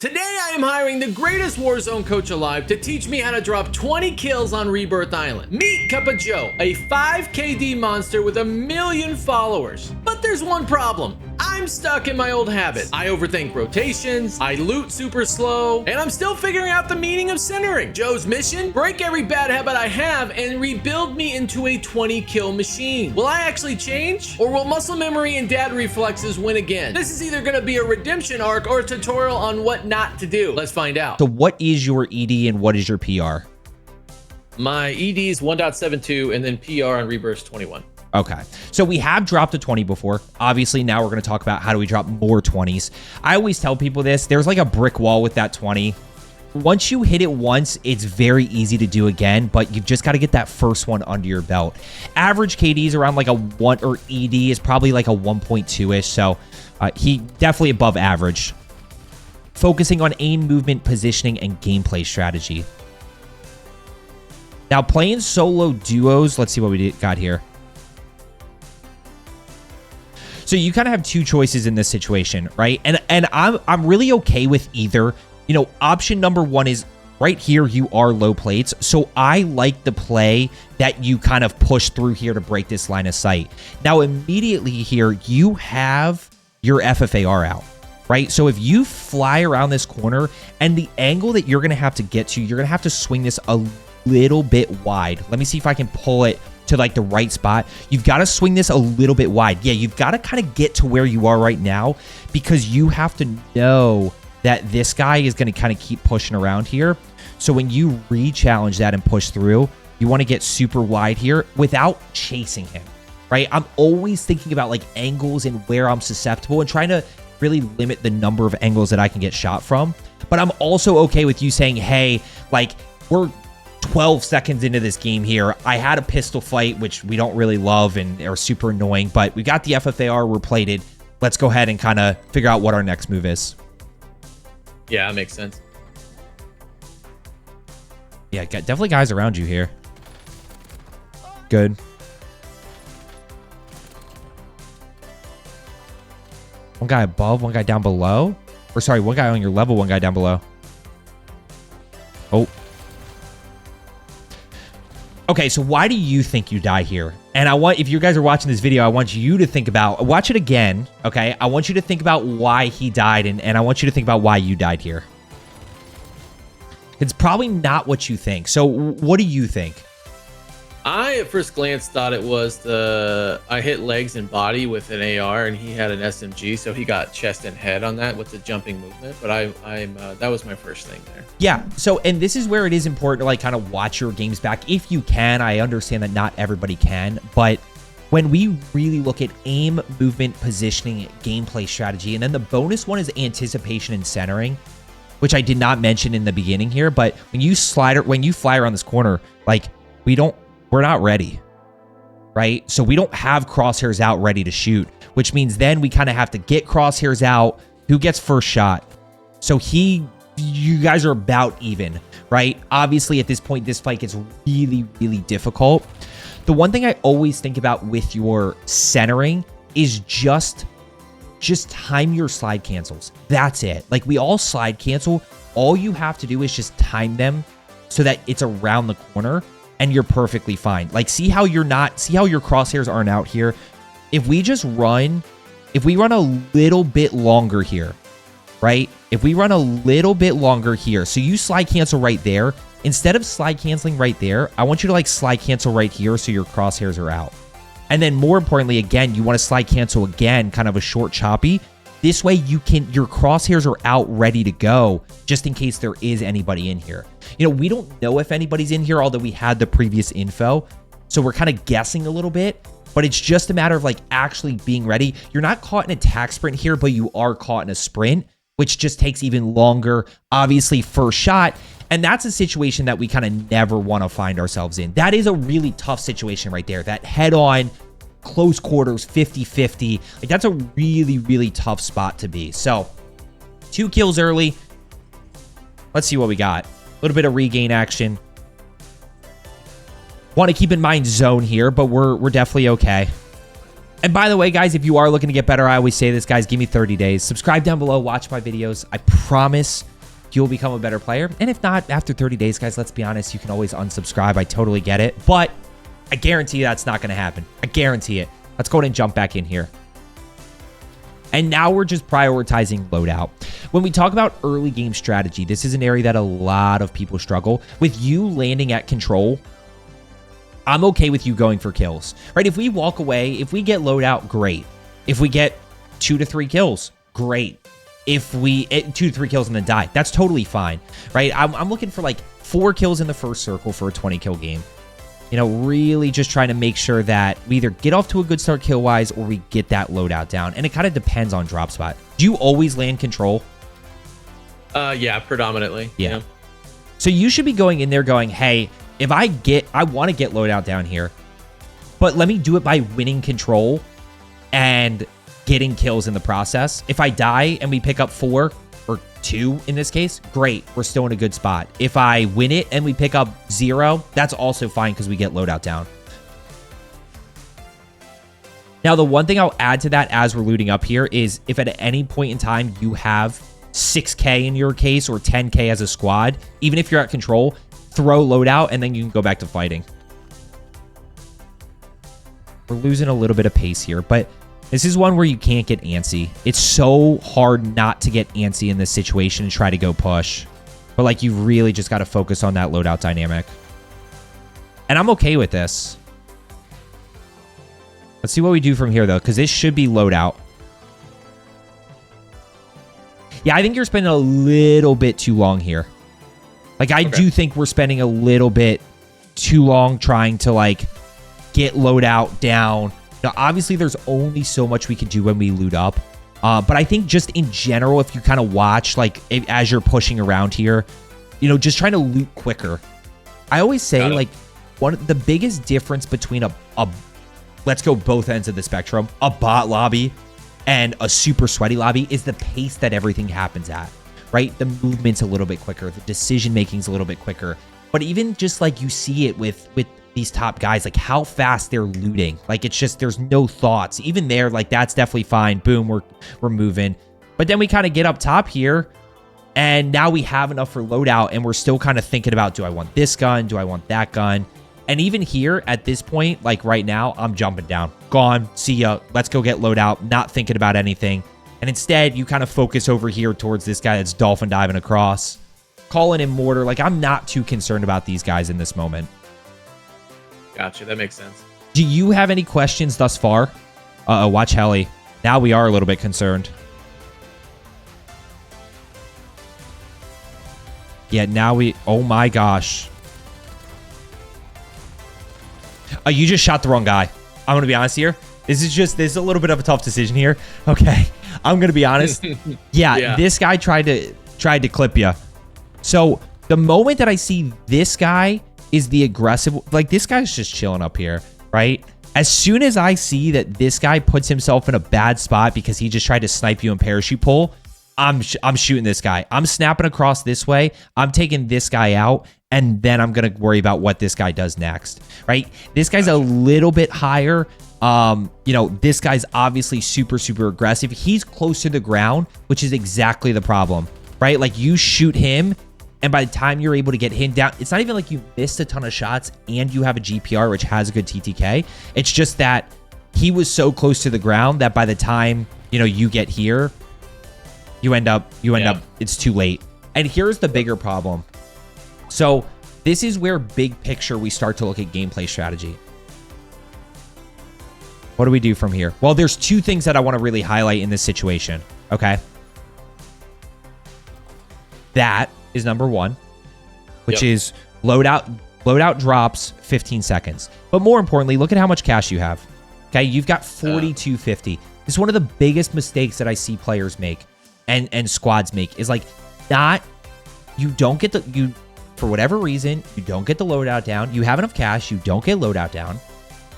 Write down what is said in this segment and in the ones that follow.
Today I am hiring the greatest Warzone coach alive to teach me how to drop 20 kills on Rebirth Island. Meet CuppaJoe, a 5KD monster with 1 million followers. But there's one problem. I'm stuck in my old habit. I overthink rotations, I loot super slow, and I'm still figuring out the meaning of centering. Joe's mission? Break every bad habit I have and rebuild me into a 20 kill machine. Will I actually change? Or will muscle memory and dad reflexes win again? This is either gonna be a redemption arc or a tutorial on what not to do. Let's find out. So what is your ED and what is your PR? My ED is 1.72 and then PR on Rebirth 21. Okay, so we have dropped a 20 before. Obviously, now we're going to talk about how do we drop more 20s. I always tell people this. There's like a brick wall with that 20. Once you hit it once, it's very easy to do again, but you've just got to get that first one under your belt. Average KD is around like a 1, or ED is probably like a 1.2-ish, so he definitely above average. Focusing on aim, movement, positioning, and gameplay strategy. Now, playing solo duos, let's see what we got here. So you kind of have two choices in this situation, right? And I'm really okay with either. You know, option number one is right here, you are low plates. So I like the play that you kind of push through here to break this line of sight. Now, immediately here, you have your FFAR out, right? So if you fly around this corner and the angle that you're going to have to get to, you're going to have to swing this a little bit wide. Let me see if I can pull it to like the right spot. You've got to swing this a little bit wide. Yeah, you've got to kind of get to where you are right now because you have to know that this guy is going to kind of keep pushing around here. So when you re-challenge that and push through, you want to get super wide here without chasing him, right? I'm always thinking about like angles and where I'm susceptible and trying to really limit the number of angles that I can get shot from. But I'm also okay with you saying, hey, like we're 12 seconds into this game here. I had a pistol fight, which we don't really love and are super annoying, but we got the FFAR, we're plated. Let's go ahead and kind of figure out what our next move is. Yeah, that makes sense. Yeah, definitely guys around you here. Good. One guy above, one guy down below. Or sorry, one guy on your level, one guy down below. Oh. Okay, so why do you think you die here? And I want, if you guys are watching this video, I want you to think about, watch it again, okay? I want you to think about why he died, and I want you to think about why you died here. It's probably not what you think. So what do you think? I, at first glance, thought it was I hit legs and body with an AR, and he had an SMG, so he got chest and head on that with the jumping movement. But that was my first thing there. Yeah. So, and this is where it is important to like kind of watch your games back if you can. I understand that not everybody can, but when we really look at aim, movement, positioning, gameplay strategy, and then the bonus one is anticipation and centering, which I did not mention in the beginning here, but when you fly around this corner, like we're not ready, right? So we don't have crosshairs out ready to shoot, which means then we kind of have to get crosshairs out. Who gets first shot? So you guys are about even, right? Obviously at this point, this fight gets really, really difficult. The one thing I always think about with your centering is just time your slide cancels. That's it. Like we all slide cancel. All you have to do is just time them so that it's around the corner and you're perfectly fine. Like see how your crosshairs aren't out here. If we run a little bit longer here, right? If we run a little bit longer here, so you slide cancel right there. Instead of slide canceling right there, I want you to like slide cancel right here so your crosshairs are out. And then more importantly, again, you want to slide cancel again, kind of a short choppy. This way your crosshairs are out ready to go just in case there is anybody in here. You know, we don't know if anybody's in here, although we had the previous info. So we're kind of guessing a little bit, but it's just a matter of like actually being ready. You're not caught in an attack sprint here, but you are caught in a sprint, which just takes even longer. Obviously, first shot. And that's a situation that we kind of never want to find ourselves in. That is a really tough situation right there. That head-on, close quarters, 50-50. Like that's a really, really tough spot to be. So 2 kills early. Let's see what we got. A little bit of regain action. Want to keep in mind zone here, but we're definitely okay. And by the way, guys, if you are looking to get better, I always say this, guys, give me 30 days. Subscribe down below, watch my videos. I promise you'll become a better player. And if not, after 30 days, guys, let's be honest, you can always unsubscribe. I totally get it. But I guarantee that's not going to happen. I guarantee it. Let's go ahead and jump back in here. And now we're just prioritizing loadout. When we talk about early game strategy, this is an area that a lot of people struggle. With you landing at control, I'm okay with you going for kills, right? If we walk away, if we get loadout, great. If we get 2 to 3 kills, great. If we 2 to 3 kills and then die, that's totally fine, right? I'm looking for like 4 kills in the first circle for a 20 kill game. You know, really just trying to make sure that we either get off to a good start kill-wise or we get that loadout down. And it kind of depends on drop spot. Do you always land control? Yeah, predominantly. Yeah. So you should be going in there going, hey, if I want to get loadout down here, but let me do it by winning control and getting kills in the process. If I die and we pick up 4 or 2 in this case, great. We're still in a good spot. If I win it and we pick up 0, that's also fine because we get loadout down. Now, the one thing I'll add to that as we're looting up here is if at any point in time you have 6K in your case or 10K as a squad, even if you're at control, throw loadout and then you can go back to fighting. We're losing a little bit of pace here, but this is one where you can't get antsy. It's so hard not to get antsy in this situation and try to go push. But like you really just got to focus on that loadout dynamic. And I'm okay with this. Let's see what we do from here though, because this should be loadout. Yeah, I think you're spending a little bit too long here. Like I do think we're spending a little bit too long trying to like get loadout down. Now, obviously, there's only so much we can do when we loot up. But I think just in general, if you kind of watch, like, as you're pushing around here, you know, just trying to loot quicker. I always say, like, one of the biggest difference between a let's go both ends of the spectrum, a bot lobby and a super sweaty lobby is the pace that everything happens at, right? The movement's a little bit quicker. The decision-making's a little bit quicker. But even just, like, you see it with these top guys, like how fast they're looting. Like it's just, there's no thoughts. Even there, like that's definitely fine. Boom, we're moving. But then we kind of get up top here and now we have enough for loadout and we're still kind of thinking about, do I want this gun? Do I want that gun? And even here at this point, like right now, I'm jumping down. Gone, see ya, let's go get loadout, not thinking about anything. And instead, you kind of focus over here towards this guy that's dolphin diving across. Calling him mortar. Like I'm not too concerned about these guys in this moment. Gotcha. That makes sense. Do you have any questions thus far? Watch Heli. Now we are a little bit concerned. Yeah, now we... Oh my gosh. You just shot the wrong guy. I'm going to be honest here. This is a little bit of a tough decision here. Okay. I'm going to be honest. Yeah, this guy tried to clip you. So the moment that I see this guy is the aggressive, like this guy's just chilling up here, right? As soon as I see that this guy puts himself in a bad spot because he just tried to snipe you in parachute pull, I'm shooting this guy. I'm snapping across this way. I'm taking this guy out, and then I'm going to worry about what this guy does next, right? This guy's a little bit higher. You know, this guy's obviously super, super aggressive. He's close to the ground, which is exactly the problem, right? Like you shoot him, and by the time you're able to get him down, it's not even like you missed a ton of shots and you have a GPR, which has a good TTK. It's just that he was so close to the ground that by the time, you know, you get here, you end up, it's too late. And here's the bigger problem. So this is where big picture we start to look at gameplay strategy. What do we do from here? Well, there's 2 things that I want to really highlight in this situation. Okay. That is number 1, which is loadout drops 15 seconds. But more importantly, look at how much cash you have. Okay, you've got 4,250. This is one of the biggest mistakes that I see players make and squads make is like for whatever reason, you don't get the loadout down. You have enough cash, you don't get loadout down.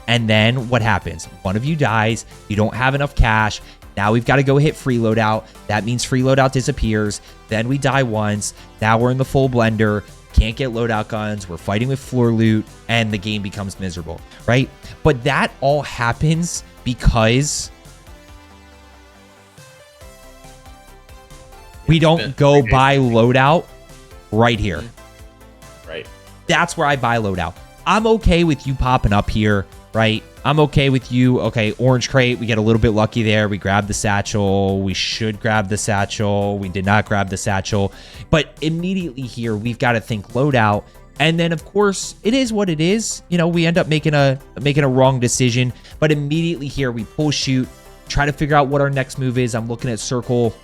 And then what happens? One of you dies, you don't have enough cash. Now we've got to go hit free loadout. That means free loadout disappears. Then we die once. Now we're in the full blender. Can't get loadout guns. We're fighting with floor loot. And the game becomes miserable, right? But that all happens because we don't go buy loadout right here. Right. That's where I buy loadout. I'm okay with you popping up here, right? I'm okay with you. Okay, orange crate. We get a little bit lucky there. We grab the satchel. We should grab the satchel. We did not grab the satchel. But immediately here, we've got to think loadout. And then, of course, it is what it is. You know, we end up making a wrong decision. But immediately here, we pull shoot, try to figure out what our next move is. I'm looking at circle.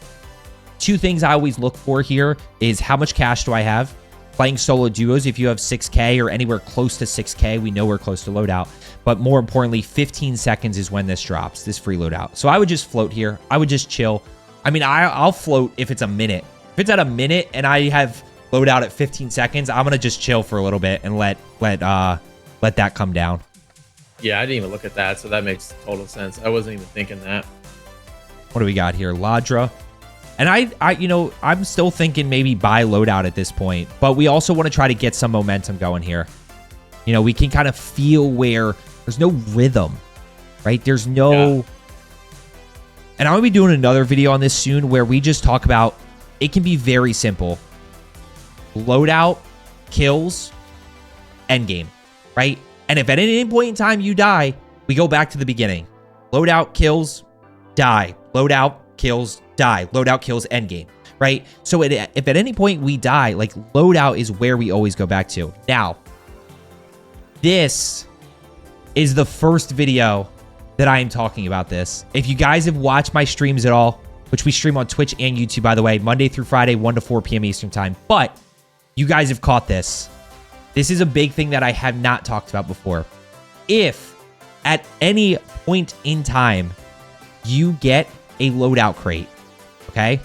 Two things I always look for here is how much cash do I have? Playing solo duos, if you have 6K or anywhere close to 6K, we know we're close to loadout. But more importantly, 15 seconds is when this drops, this free loadout. So I would just float here. I would just chill. I mean, I'll float if it's a minute. If it's at a minute and I have loadout at 15 seconds, I'm going to just chill for a little bit and let that come down. Yeah, I didn't even look at that, so that makes total sense. I wasn't even thinking that. What do we got here? Ladra. And I'm still thinking maybe buy loadout at this point, but we also want to try to get some momentum going here. You know, we can kind of feel where there's no rhythm, right? There's no... Yeah. And I'm going to be doing another video on this soon where we just talk about, it can be very simple. Loadout, kills, endgame, right? And if at any point in time you die, we go back to the beginning. Loadout, kills, die. Loadout, kills, die. Loadout, kills, endgame, right? So if at any point we die, like loadout is where we always go back to. Now, this is the first video that I am talking about this. If you guys have watched my streams at all, which we stream on Twitch and YouTube, by the way, Monday through Friday, 1 to 4 p.m. Eastern time, but you guys have caught this. This is a big thing that I have not talked about before. If at any point in time you get a loadout crate, okay,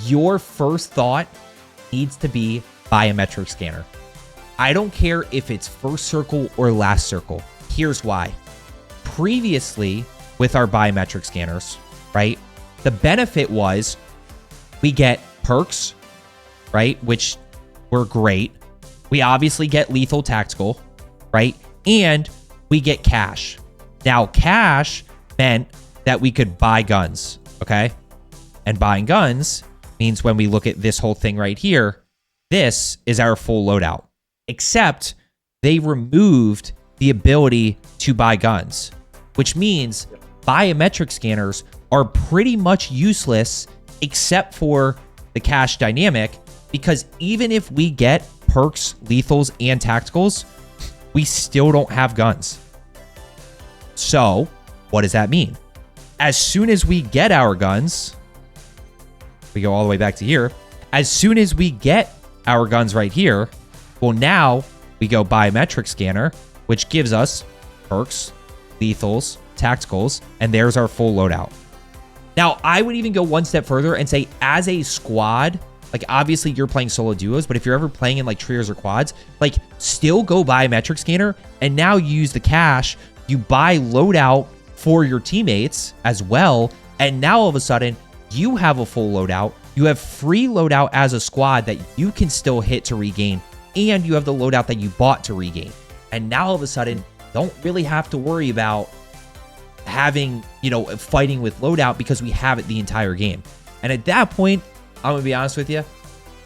your first thought needs to be biometric scanner. I don't care if it's first circle or last circle. Here's why. Previously, with our biometric scanners, right, the benefit was we get perks, right, which were great. We obviously get lethal tactical, right, and we get cash. Now, cash meant that we could buy guns, okay? And buying guns means when we look at this whole thing right here, this is our full loadout. Except they removed the ability to buy guns, which means biometric scanners are pretty much useless except for the cash dynamic, because even if we get perks, lethals, and tacticals, we still don't have guns. So what does that mean? As soon as we get our guns, we go all the way back to here. As soon as we get our guns right here, well, now we go biometric scanner, which gives us perks, lethals, tacticals, and there's our full loadout. Now, I would even go one step further and say as a squad, like obviously you're playing solo duos, but if you're ever playing in like trios or quads, like still go biometric scanner and now you use the cash, you buy loadout for your teammates as well. And now all of a sudden you have a full loadout. You have free loadout as a squad that you can still hit to regain. And you have the loadout that you bought to regain. And now all of a sudden, don't really have to worry about having, you know, fighting with loadout because we have it the entire game. And at that point, I'm going to be honest with you,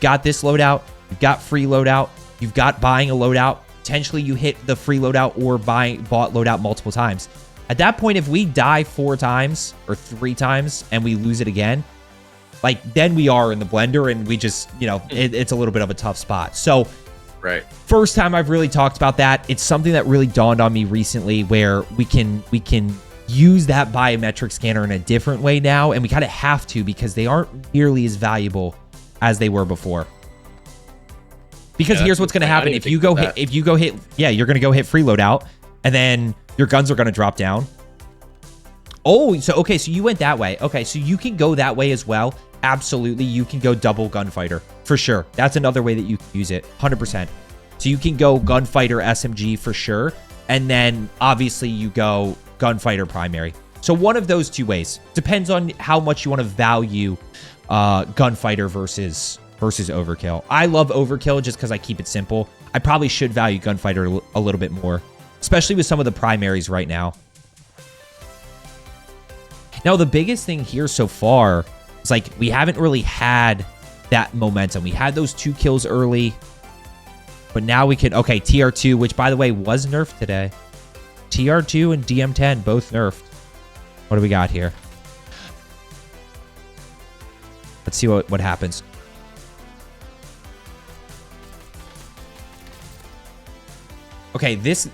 got this loadout, you've got free loadout, you've got buying a loadout, potentially you hit the free loadout or bought loadout multiple times. At that point, if we die 4 times or 3 times and we lose it again, like then we are in the blender and we just, you know, it's a little bit of a tough spot. So right. First time I've really talked about that. It's something that really dawned on me recently where we can use that biometric scanner in a different way now, and we kind of have to because they aren't nearly as valuable as they were before. Because here's what's going to happen. If you go hit, yeah, you're going to go hit free loadout, and then your guns are going to drop down. Oh, so, okay, so you went that way. Okay, so you can go that way as well. Absolutely, you can go double gunfighter, for sure. That's another way that you can use it, 100%. So you can go gunfighter SMG for sure, and then obviously you go gunfighter primary. So one of those two ways. Depends on how much you want to value gunfighter versus overkill. I love overkill just because I keep it simple. I probably should value gunfighter a little bit more, especially with some of the primaries right now. Now, the biggest thing here so far is like we haven't really had that momentum. We had those 2 kills early, but now we can, okay, TR2, which by the way was nerfed today. TR2 and DM10 both nerfed. What do we got here? Let's see what happens. Okay, this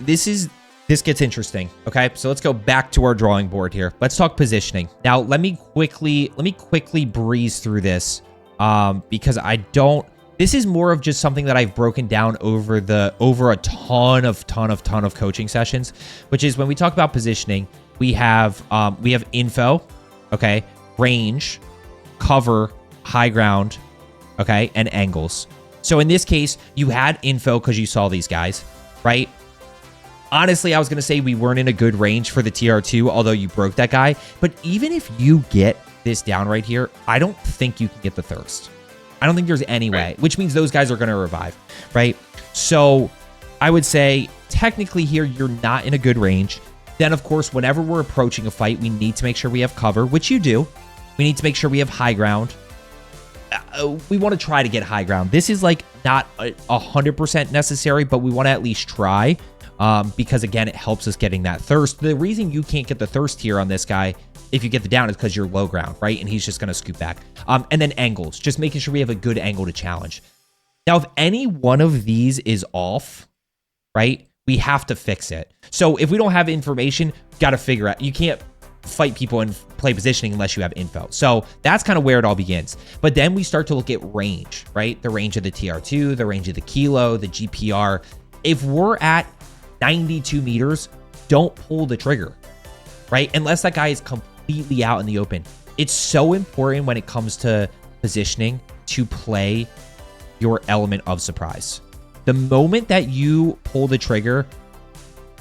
gets interesting. Okay, so let's go back to our drawing board here. Let's talk positioning. Now, let me quickly breeze through this, because I don't. This is more of just something that I've broken down over a ton of coaching sessions, which is when we talk about positioning, we have info, okay, range, cover, high ground, okay, and angles. So in this case, you had info because you saw these guys, right? Honestly, I was going to say we weren't in a good range for the TR2, although you broke that guy. But even if you get this down right here, I don't think you can get the thirst. I don't think there's any way, which means those guys are going to revive, right? So I would say technically here, you're not in a good range. Then, of course, whenever we're approaching a fight, we need to make sure we have cover, which you do. We need to make sure we have high ground. We want to try to get high ground. This is like not 100% necessary, but we want to at least try. Because again, it helps us getting that thirst. The reason you can't get the thirst here on this guy, if you get the down, is because you're low ground, right? And he's just going to scoot back. And then angles, just making sure we have a good angle to challenge. Now, if any one of these is off, right, we have to fix it. So if we don't have information, got to figure out, you can't fight people and play positioning unless you have info. So that's kind of where it all begins. But then we start to look at range, right? The range of the TR2, the range of the Kilo, the GPR. If we're at 92 meters, don't pull the trigger, right? Unless that guy is completely out in the open. It's so important when it comes to positioning to play your element of surprise. The moment that you pull the trigger,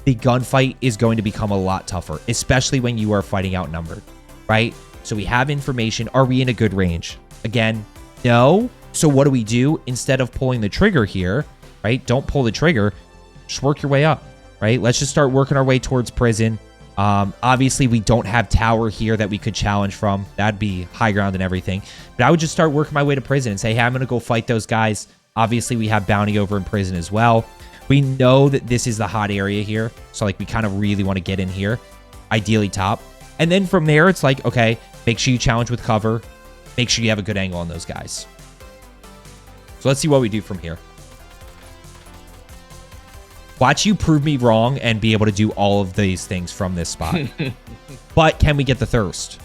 the gunfight is going to become a lot tougher, especially when you are fighting outnumbered, right? So we have information. Are we in a good range? Again, no. So what do? Instead of pulling the trigger here, right? Don't pull the trigger. Just work your way up, right? Let's just start working our way towards prison. Obviously, we don't have tower here that we could challenge from. That'd be high ground and everything. But I would just start working my way to prison and say, hey, I'm going to go fight those guys. Obviously, we have bounty over in prison as well. We know that this is the hot area here. So, like, we kind of really want to get in here. Ideally top. And then from there, it's like, okay, make sure you challenge with cover. Make sure you have a good angle on those guys. So let's see what we do from here. Watch you prove me wrong and be able to do all of these things from this spot. But can we get the thirst?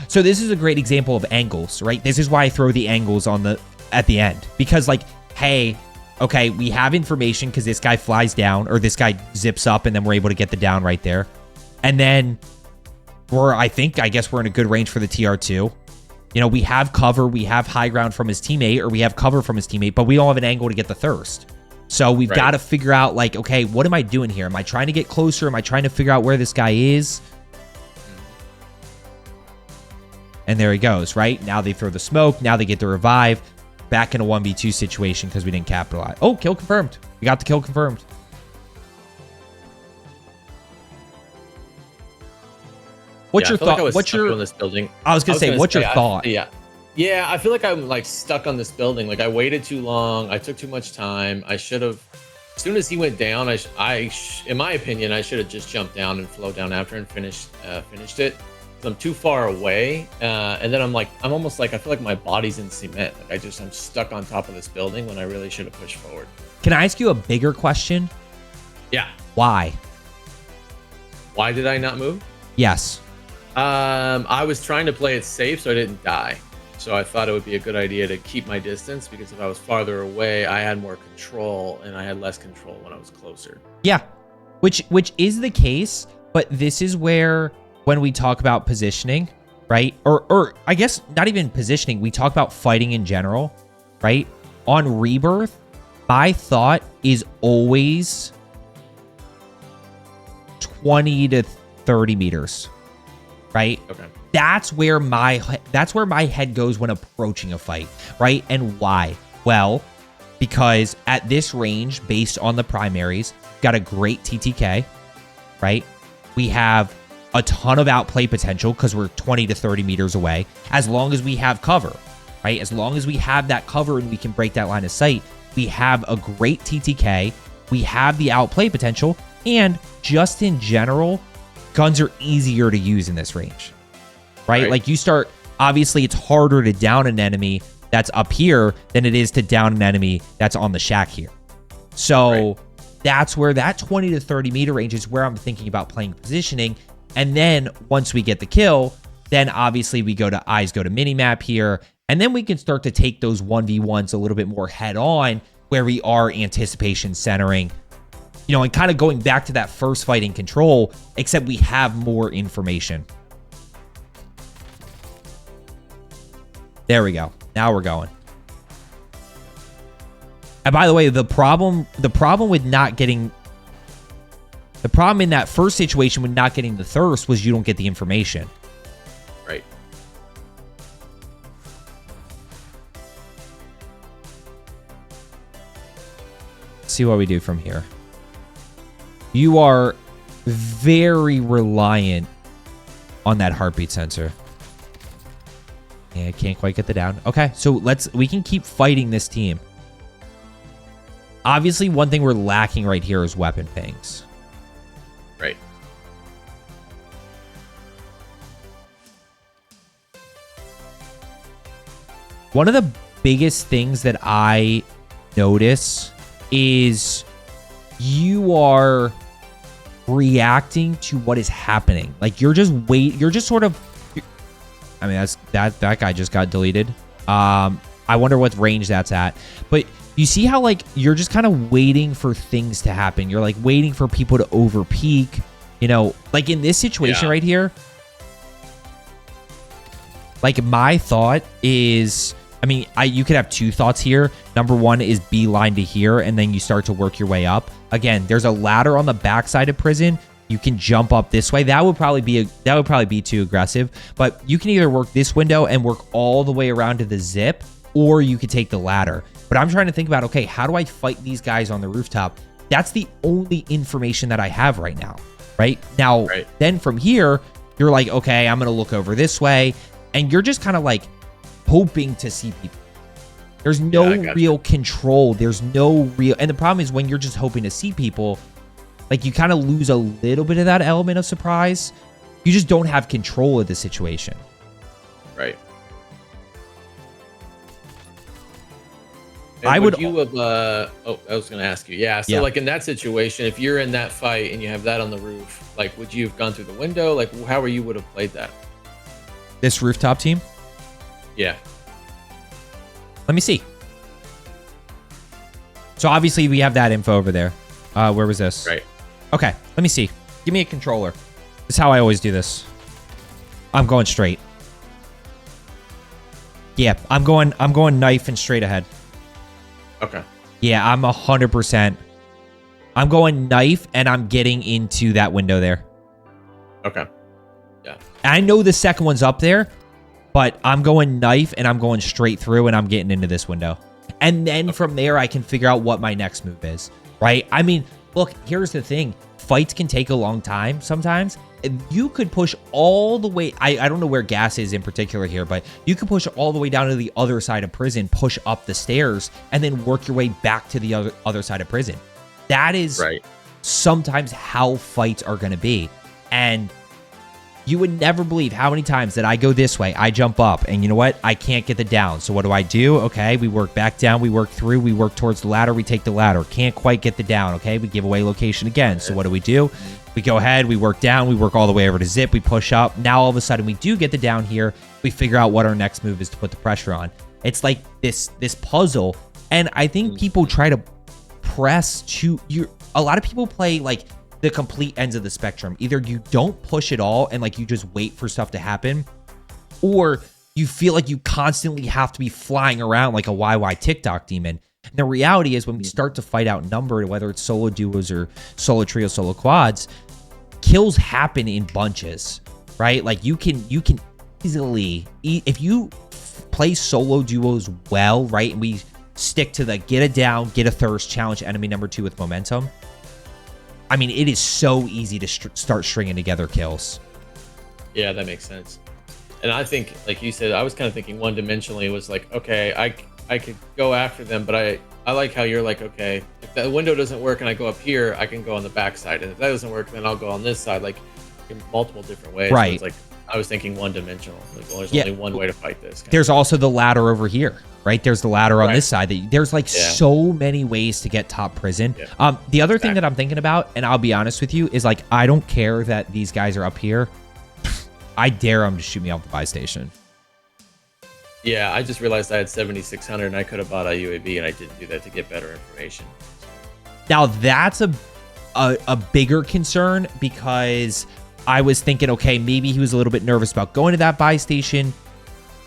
So this is a great example of angles, right? This is why I throw the angles on at the end. Because like, hey, okay, we have information because this guy flies down or this guy zips up and then we're able to get the down right there. And then I guess we're in a good range for the TR2. You know, we have cover, we have high ground from his teammate, or we have cover from his teammate, but we don't have an angle to get the thirst. So we've got to figure out, like, okay, what am I doing here? Am I trying to get closer? Am I trying to figure out where this guy is? And there he goes, right? Now they throw the smoke. Now they get the revive. Back in a 1v2 situation because we didn't capitalize. Oh, kill confirmed. We got the kill confirmed. What's your thought? What's your on this building? I was gonna say, what's your thought? Yeah, I feel like I'm like stuck on this building. Like I waited too long. I took too much time. I should have. As soon as he went down, in my opinion, I should have just jumped down and flowed down after and finished it. I'm too far away, and then I'm almost like I feel like my body's in cement. Like I'm stuck on top of this building when I really should have pushed forward. Can I ask you a bigger question? Yeah. Why? Why did I not move? Yes. I was trying to play it safe so I didn't die. So I thought it would be a good idea to keep my distance because if I was farther away, I had more control and I had less control when I was closer. Yeah, which is the case, but this is where when we talk about positioning, right? Or I guess not even positioning, we talk about fighting in general, right? On Rebirth, my thought is always 20 to 30 meters. Right? Okay. That's where my head goes when approaching a fight, right? And why? Well, because at this range, based on the primaries, got a great TTK, right? We have a ton of outplay potential because we're 20 to 30 meters away, as long as we have cover, right? As long as we have that cover and we can break that line of sight, we have a great TTK, we have the outplay potential, and just in general, guns are easier to use in this range, right? Like you start, obviously it's harder to down an enemy that's up here than it is to down an enemy that's on the shack here. So that's where that 20 to 30 meter range is where I'm thinking about playing positioning. And then once we get the kill, then obviously we go to eyes go to minimap here. And then we can start to take those 1v1s a little bit more head on where we are anticipation centering, you know, and kind of going back to that first fight in control, except we have more information. There we go. Now we're going. And by the way, the problem with not getting, the problem in that first situation with not getting the thirst was you don't get the information. Right. Let's see what we do from here. You are very reliant on that heartbeat sensor. Yeah, I can't quite get the down. Okay, so we can keep fighting this team. Obviously, one thing we're lacking right here is weapon pings. Right. One of the biggest things that I notice is you are reacting to what is happening. Like you're just sort of, I mean, that guy just got deleted. I wonder what range that's at. But you see how like you're just kind of waiting for things to happen. You're like waiting for people to over peak. You know, like in this situation right here. Like my thought is, I mean, you could have two thoughts here. Number one is beeline to here, and then you start to work your way up. Again, there's a ladder on the backside of prison. You can jump up this way. That would probably be too aggressive. But you can either work this window and work all the way around to the zip, or you could take the ladder. But I'm trying to think about, okay, how do I fight these guys on the rooftop? That's the only information that I have right now, right? Now, then from here, you're like, okay, I'm going to look over this way. And you're just kind of like hoping to see people. There's no real control. There's no real... And the problem is when you're just hoping to see people, like you kind of lose a little bit of that element of surprise. You just don't have control of the situation. Right. I would you have I was going to ask you. Yeah, so like in that situation, if you're in that fight and you have that on the roof, like would you have gone through the window? Like how you would have played that? This rooftop team? Yeah. Let me see. So obviously we have that info over there. Where was this? Right. Okay, let me see. Give me a controller. This is how I always do this. I'm going straight. Yeah, I'm going knife and straight ahead. Okay. Yeah, I'm 100%. I'm going knife and I'm getting into that window there. Okay. Yeah. I know the second one's up there, but I'm going knife and I'm going straight through and I'm getting into this window. And then from there, I can figure out what my next move is, right? I mean, look, here's the thing. Fights can take a long time sometimes. You could push all the way. I don't know where gas is in particular here, but you could push all the way down to the other side of prison, push up the stairs, and then work your way back to the other side of prison. That is sometimes how fights are going to be. And you would never believe how many times that I go this way, I jump up, and you know what? I can't get the down. So what do? Okay, we work back down, we work through, we work towards the ladder, we take the ladder. Can't quite get the down, okay? We give away location again. So what do? We go ahead, we work down, we work all the way over to zip, we push up. Now all of a sudden we do get the down here. We figure out what our next move is to put the pressure on. It's like this puzzle, and I think people try to press to you. A lot of people play like the complete ends of the spectrum. Either you don't push at all and like you just wait for stuff to happen, or you feel like you constantly have to be flying around like a YY TikTok demon. And the reality is when we start to fight outnumbered, whether it's solo duos or solo trios, solo quads, kills happen in bunches, right? Like you can easily, if you play solo duos well, right? And we stick to the get a down, get a thirst, challenge enemy number 2 with momentum. I mean, it is so easy to start stringing together kills. Yeah, that makes sense. And I think, like you said, I was kind of thinking one-dimensionally. It was like, okay, I could go after them, but I like how you're like, okay, if the window doesn't work and I go up here, I can go on the back side, and if that doesn't work, then I'll go on this side, like in multiple different ways. Right. So it's like I was thinking one-dimensional. Like, well, there's Yeah. only one way to fight this. There's also the ladder over here, right? There's the ladder on Right. this side. There's like so many ways to get top prison. Yeah. The other thing that I'm thinking about, and I'll be honest with you, is like, I don't care that these guys are up here. I dare them to shoot me off the buy station. Yeah, I just realized I had 7,600 and I could have bought a UAV, and I didn't do that to get better information. Now that's a bigger concern, because I was thinking, okay, maybe he was a little bit nervous about going to that buy station,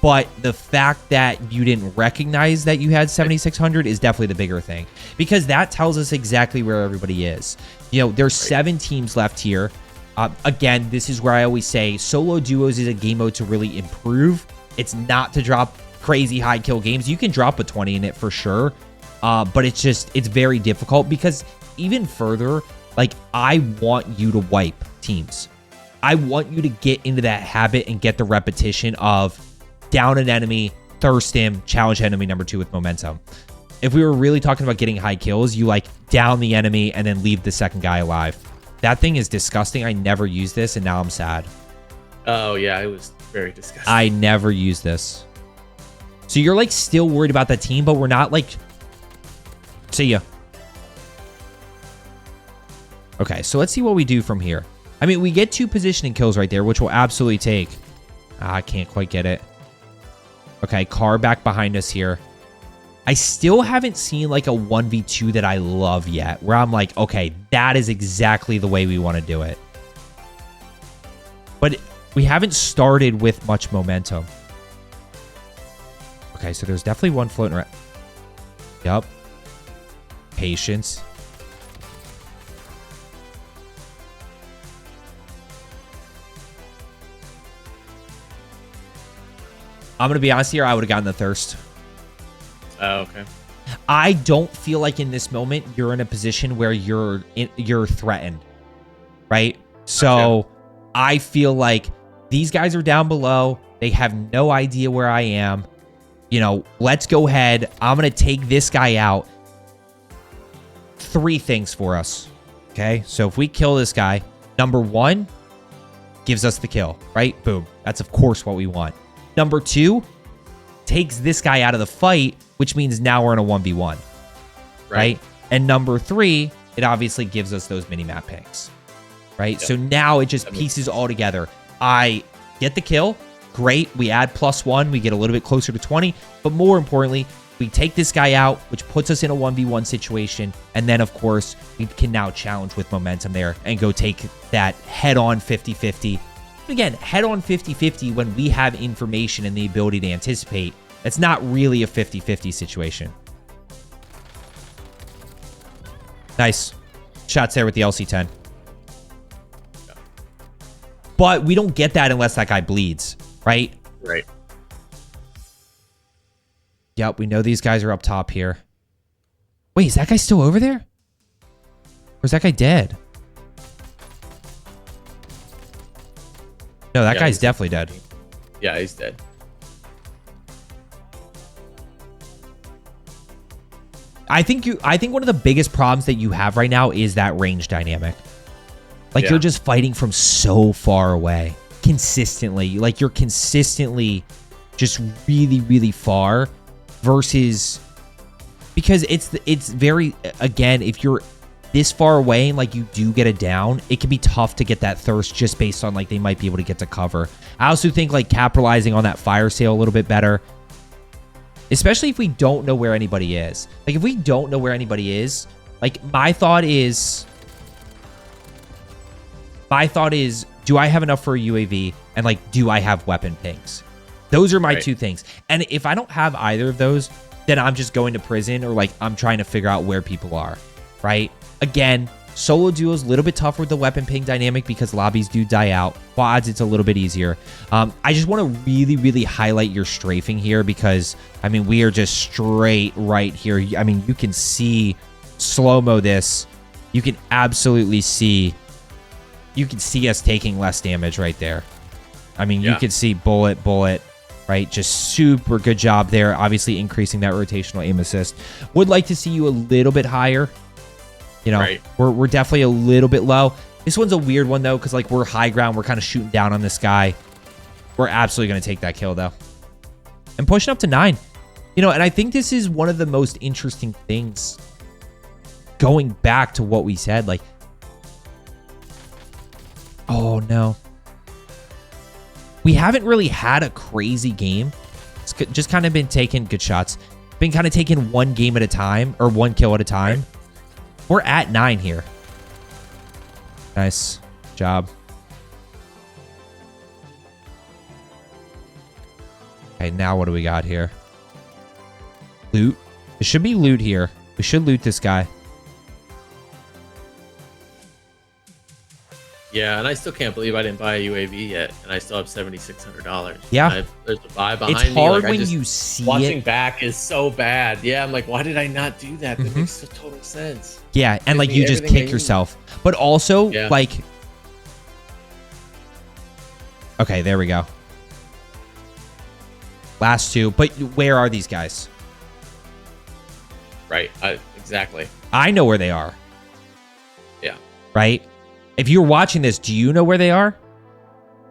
but the fact that you didn't recognize that you had 7,600 is definitely the bigger thing, because that tells us exactly where everybody is. You know, there's 7 teams left here. Again, this is where I always say solo duos is a game mode to really improve. It's not to drop crazy high kill games. You can drop a 20 in it for sure, but it's very difficult, because even further, like, I want you to wipe teams. I want you to get into that habit and get the repetition of down an enemy, thirst him, challenge enemy number 2 with momentum. If we were really talking about getting high kills, you like down the enemy and then leave the second guy alive. That thing is disgusting. I never use this, and now I'm sad. Oh yeah, it was very disgusting. I never use this. So you're like still worried about that team, but we're not like... See ya. Okay, so let's see what we do from here. I mean, we get 2 positioning kills right there, which we'll absolutely take. I can't quite get it. Okay, car back behind us here. I still haven't seen like a 1v2 that I love yet, where I'm like, okay, that is exactly the way we want to do it. But we haven't started with much momentum. Okay, so there's definitely one floating around. Yup. Patience. I'm going to be honest here, I would have gotten the thirst. Oh, okay. I don't feel like in this moment you're in a position where you're threatened, right? So I feel like these guys are down below. They have no idea where I am. You know, let's go ahead. I'm going to take this guy out. 3 things for us. Okay, so if we kill this guy, number 1 gives us the kill, right? Boom. That's of course what we want. Number 2 takes this guy out of the fight, which means now we're in a 1v1, right? And number 3, it obviously gives us those mini-map pings, right? Yep. So now it just pieces all together. I get the kill. Great. We add +1. We get a little bit closer to 20. But more importantly, we take this guy out, which puts us in a 1v1 situation. And then, of course, we can now challenge with momentum there and go take that head-on 50-50. Again, head-on 50-50 when we have information and the ability to anticipate. It's not really a 50-50 situation. Nice. Shots there with the LC-10. But we don't get that unless that guy bleeds, right? Right. Yep, we know these guys are up top here. Wait, is that guy still over there? Or is that guy dead? No, that guy's definitely dead. Yeah, he's dead. I think one of the biggest problems that you have right now is that range dynamic. Like, you're just fighting from so far away consistently. Like, you're consistently just really, really far versus, because it's very, again, if you're this far away and like you do get it down, it can be tough to get that thirst just based on like they might be able to get to cover. I also think like capitalizing on that fire sale a little bit better, especially if we don't know where anybody is. Like, if we don't know where anybody is, like, my thought is, do I have enough for a UAV? And like, do I have weapon pings? Those are my 2 things. And if I don't have either of those, then I'm just going to prison, or like I'm trying to figure out where people are, right? Again, solo duos a little bit tougher with the weapon ping dynamic because lobbies do die out. Quads, it's a little bit easier. I just want to really, really highlight your strafing here because, I mean, we are just straight right here. I mean, you can see slow-mo this. You can absolutely see, you can see us taking less damage right there. I mean, you could see bullet, right? Just super good job there. Obviously increasing that rotational aim assist. Would like to see you a little bit higher. You know, we're definitely a little bit low. This one's a weird one, though, because, like, we're high ground. We're kind of shooting down on this guy. We're absolutely going to take that kill, though. And pushing up to 9. You know, and I think this is one of the most interesting things going back to what we said. Like, oh, no. We haven't really had a crazy game. It's just kind of been taking good shots. Been kind of taking one game at a time, or one kill at a time. We're at 9 here. Nice job. Okay, now what do we got here? Loot. There should be loot here. We should loot this guy. Yeah, and I still can't believe I didn't buy a UAV yet, and I still have $7,600. Yeah. There's a buy behind me. It's hard like, when you see watching back is so bad. Yeah, I'm like, why did I not do that? That makes total sense. Yeah, and like you just kick yourself. But also, like... Okay, there we go. Last 2. But where are these guys? Right, exactly. I know where they are. Yeah. Right? If you're watching this, do you know where they are?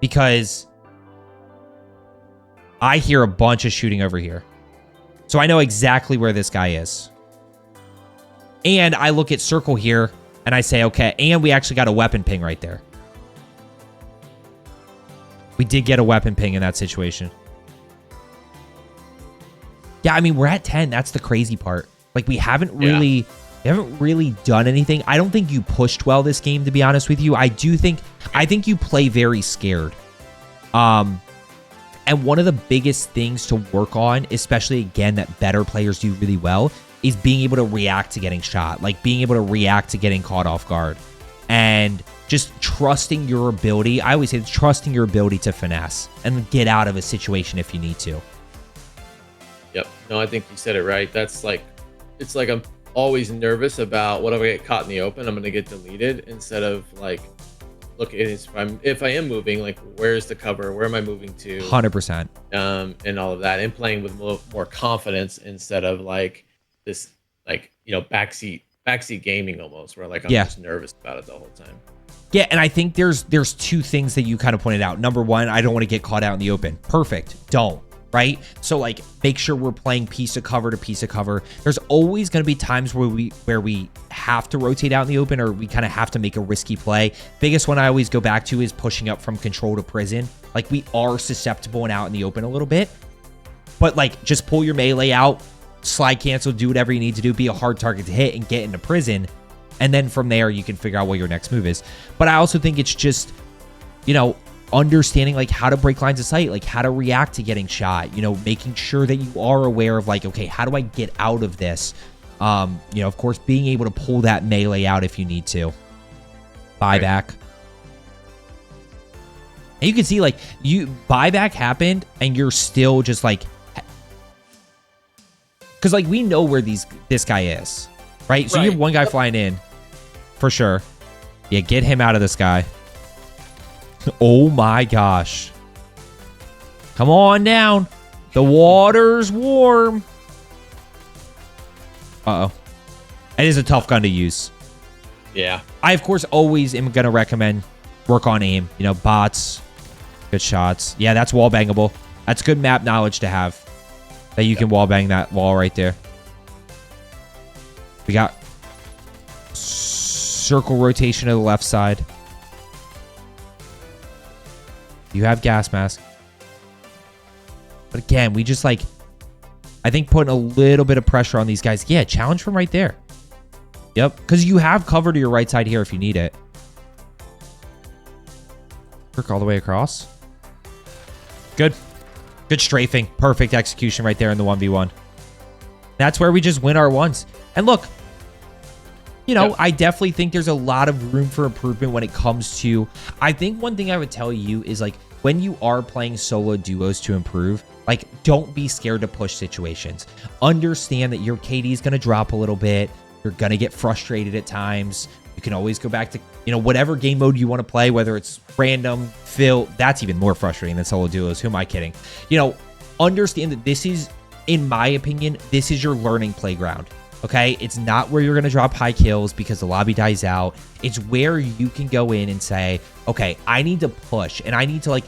Because I hear a bunch of shooting over here. So I know exactly where this guy is. And I look at circle here and I say, okay, and we actually got a weapon ping right there. We did get a weapon ping in that situation. Yeah, I mean, we're at 10. That's the crazy part. Like, we haven't really... You haven't really done anything. I don't think you pushed well this game, to be honest with you. I think you play very scared. And one of the biggest things to work on, especially again that better players do really well, is being able to react to getting shot, like being able to react to getting caught off guard, and just trusting your ability. I always say trusting your ability to finesse and get out of a situation if you need to. Yep. No, I think you said it right. That's like, it's like I'm always nervous about what if I get caught in the open, I'm going to get deleted, instead of like, look, if I am moving, like, where's the cover? Where am I moving to? 100%. And all of that, and playing with more confidence instead of like this, like, you know, backseat gaming almost, where like I'm just nervous about it the whole time. Yeah, and I think there's 2 things that you kind of pointed out. Number 1, I don't want to get caught out in the open. Perfect. Don't. Right? So like make sure we're playing piece of cover to piece of cover. There's always going to be times where we have to rotate out in the open, or we kind of have to make a risky play. Biggest one I always go back to is pushing up from control to prison. Like, we are susceptible and out in the open a little bit, but like just pull your melee out, slide cancel, do whatever you need to do, be a hard target to hit and get into prison. And then from there you can figure out what your next move is. But I also think it's just, you know, understanding like how to break lines of sight, like how to react to getting shot, you know, making sure that you are aware of like, okay, how do I get out of this? You know, of course, being able to pull that melee out if you need to. Buyback. And you can see like buyback happened and you're still just like, because like we know where this guy is, right? So you have one guy flying in for sure. Yeah, get him out of the sky. Oh my gosh. Come on down. The water's warm. Uh-oh. It is a tough gun to use. Yeah. I, of course, always am going to recommend work on aim. You know, bots, good shots. Yeah, that's wall bangable. That's good map knowledge to have. That you can wall bang that wall right there. We got circle rotation to the left side. You have gas mask. But again, we just like, I think putting a little bit of pressure on these guys. Yeah, challenge from right there. Yep, because you have cover to your right side here if you need it. Work all the way across. Good. Good strafing. Perfect execution right there in the 1v1. That's where we just win our ones. And look, you know, I definitely think there's a lot of room for improvement when it comes to... I think one thing I would tell you is, like, when you are playing solo duos to improve, like, don't be scared to push situations. Understand that your KD is going to drop a little bit. You're going to get frustrated at times. You can always go back to, whatever game mode you want to play, whether it's random, fill. That's even more frustrating than solo duos. Who am I kidding? Understand that this is, in my opinion, this is your learning playground. Okay, it's not where you're going to drop high kills because the lobby dies out. It's where you can go in and say, okay, I need to push and I need to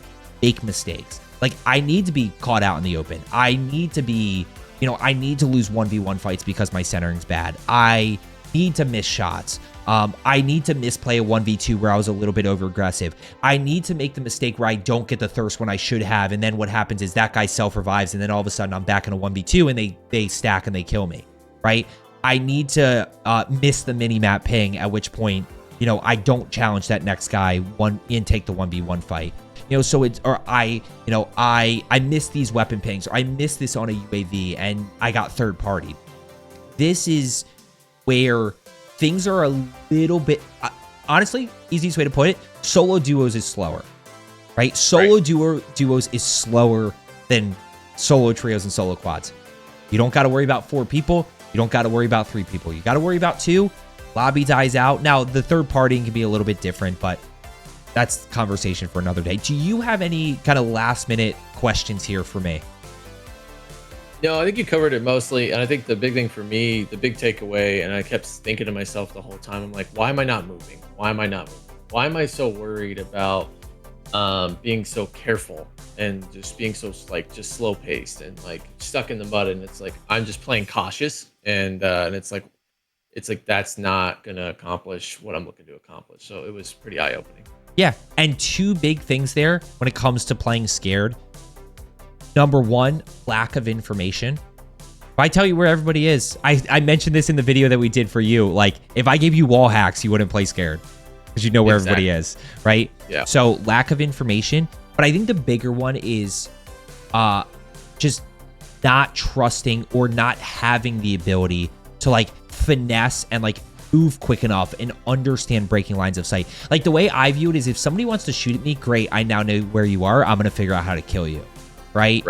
make mistakes. I need to be caught out in the open. I need to be, I need to lose 1v1 fights because my centering's bad. I need to miss shots. I need to misplay a 1v2 where I was a little bit over aggressive. I need to make the mistake where I don't get the thirst when I should have. And then what happens is that guy self-revives and then all of a sudden I'm back in a 1v2 and they stack and they kill me. Right? I need to miss the mini-map ping, at which point, I don't challenge that next guy and take the 1v1 fight. So it's, or I miss these weapon pings, or I miss this on a UAV and I got third party. This is where things are a little bit, honestly, easiest way to put it, solo duos is slower, right? Solo duos is slower than solo trios and solo quads. You don't got to worry about 4 people. You don't got to worry about 3 people. You got to worry about 2. Lobby dies out. Now, the third partying can be a little bit different, but that's conversation for another day. Do you have any kind of last minute questions here for me? No, I think you covered it mostly. And I think the big thing for me, the big takeaway, and I kept thinking to myself the whole time, I'm like, why am I not moving? Why am I not moving? Why am I so worried about being so careful and just being so just slow paced and stuck in the mud? And it's like, I'm just playing cautious. And it's like that's not going to accomplish what I'm looking to accomplish. So it was pretty eye opening. Yeah. And 2 big things there when it comes to playing scared. Number 1, lack of information. If I tell you where everybody is, I mentioned this in the video that we did for you. If I gave you wall hacks, you wouldn't play scared because you know where everybody is, right? Yeah. So lack of information. But I think the bigger one is just not trusting or not having the ability to finesse and move quick enough and understand breaking lines of sight. The way I view it is if somebody wants to shoot at me, great, I now know where you are. I'm going to figure out how to kill you. Right.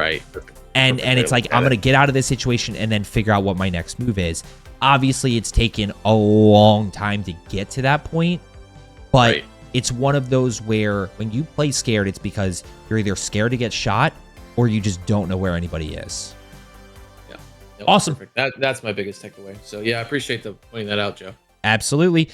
And it's I'm going to get out of this situation and then figure out what my next move is. Obviously, it's taken a long time to get to that point, but it's one of those where when you play scared, it's because you're either scared to get shot or you just don't know where anybody is. Yeah. Awesome. Perfect. That's my biggest takeaway. So yeah, I appreciate the pointing that out, Joe. Absolutely.